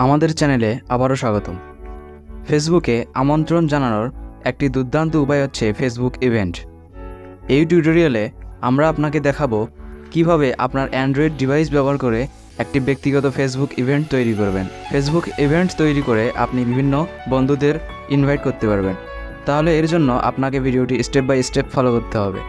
আমাদের চ্যানেলে আবারও স্বাগতম। ফেসবুকে আমন্ত্রণ জানানোর একটি দুর্দান্ত উপায় হচ্ছে ফেসবুক ইভেন্ট। এই টিউটোরিয়ালে আমরা আপনাকে দেখাবো কিভাবে আপনার অ্যান্ড্রয়েড ডিভাইস ব্যবহার করে একটি ব্যক্তিগত ফেসবুক ইভেন্ট তৈরি করবেন। ফেসবুক ইভেন্ট তৈরি করে আপনি বিভিন্ন বন্ধুদের ইনভাইট করতে পারবেন। তাহলে এর জন্য আপনাকে ভিডিওটি স্টেপ বাই স্টেপ ফলো করতে হবে।